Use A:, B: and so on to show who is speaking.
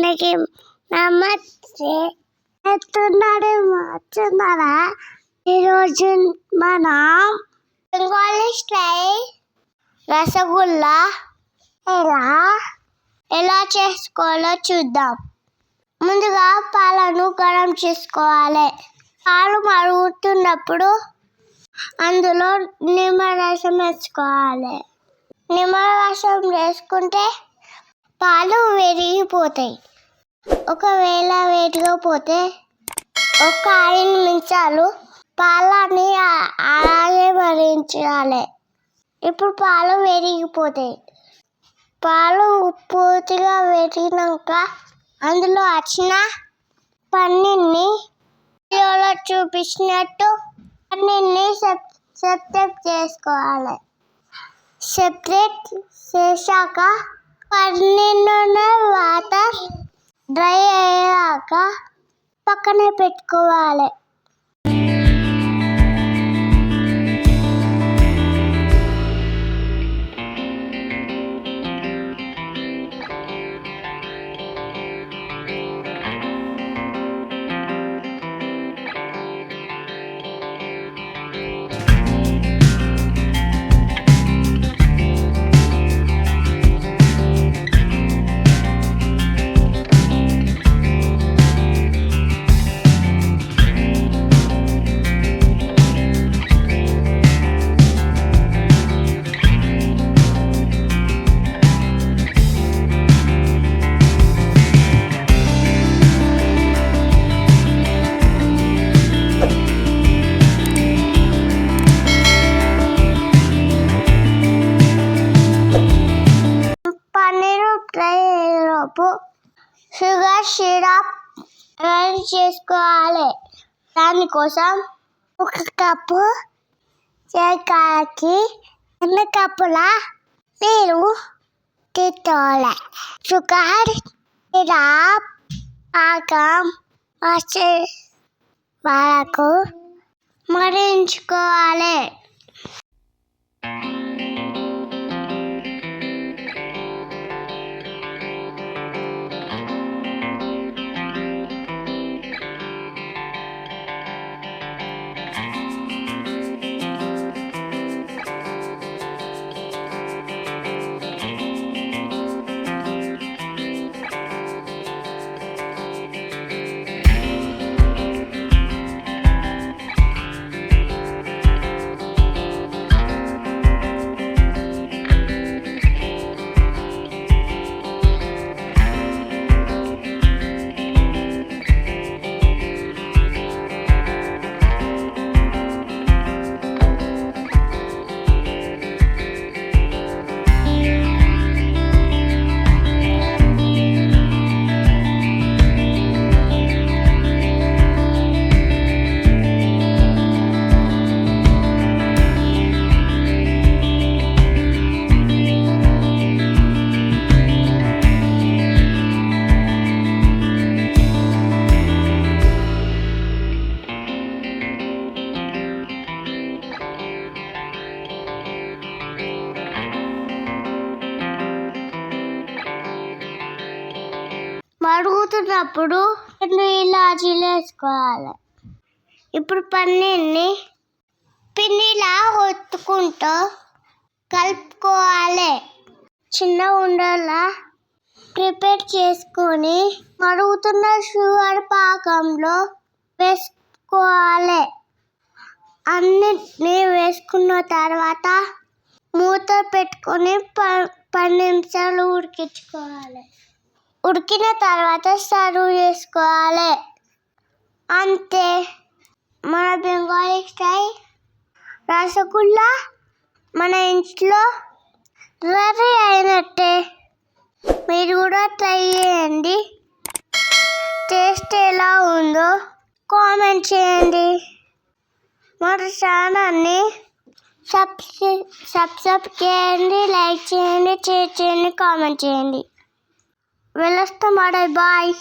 A: అందరికి నమస్తే. ఎత్తున్నాడు వచ్చున్నారా? ఈరోజు మనం బెంగాలీ స్టైల్ రసగుల్లా ఎలా చేసుకోవాలో చూద్దాం. ముందుగా పాలను గరం చేసుకోవాలి. పాలు మరుగుతున్నప్పుడు అందులో నిమ్మరసం వేసుకోవాలి. నిమ్మరసం వేసుకుంటే పాలు విరిగిపోతాయి. ఒకవేళ వేడిపోతే ఒక 5 నిమిషాలు పాలని అలాగే మరిగించాలి. ఇప్పుడు పాలు విరిగిపోతాయి. పాలు పూర్తిగా విరిగినాక అందులో వచ్చిన పన్నీర్ని వీడియోలో చూపించినట్టు పన్నీర్ని సెపరేట్ చేసుకోవాలి. సెపరేట్ చేశాక పన్నీర్ వాటర్ డ్రై అయ్యాక పక్కనే పెట్టుకోవాలి. షుగర్ సిరప్ రెడీ చేసుకోవాలి. దానికోసం 1 కప్పు చేకాకి 2 కప్పుల నీరు తీసుకోవాలి. షుగర్ సిరప్ పాకం వచ్చే వరకు మరించుకోవాలి. మరుగుతున్నప్పుడు 2 ఇలాచీలు వేసుకోవాలి. ఇప్పుడు పన్నీర్ని పిండిలా ఒత్తుకుంటూ కలుపుకోవాలి. చిన్న ఉండలా ప్రిపేర్ చేసుకొని మరుగుతున్న షుగర్ పాకంలో వేసుకోవాలి. అన్నిటిని వేసుకున్న తర్వాత మూత పెట్టుకొని 10 నిమిషాలు ఉడికించుకోవాలి. ఉడికిన తర్వాత సర్వ్ చేసుకోవాలి. అంతే, మన బెంగాలీ స్టైల్ రసగుల్లా మన ఇంట్లో రెడీ అయినట్టే. మీరు కూడా ట్రై చేయండి. టేస్ట్ ఎలా ఉందో కామెంట్ చేయండి. మన ఛానల్ని సబ్స్క్రైబ్ చేయండి, లైక్ చేయండి, షేర్ చేయండి, కామెంట్ చేయండి. వెళ్ళొస్తాం. బాయ్.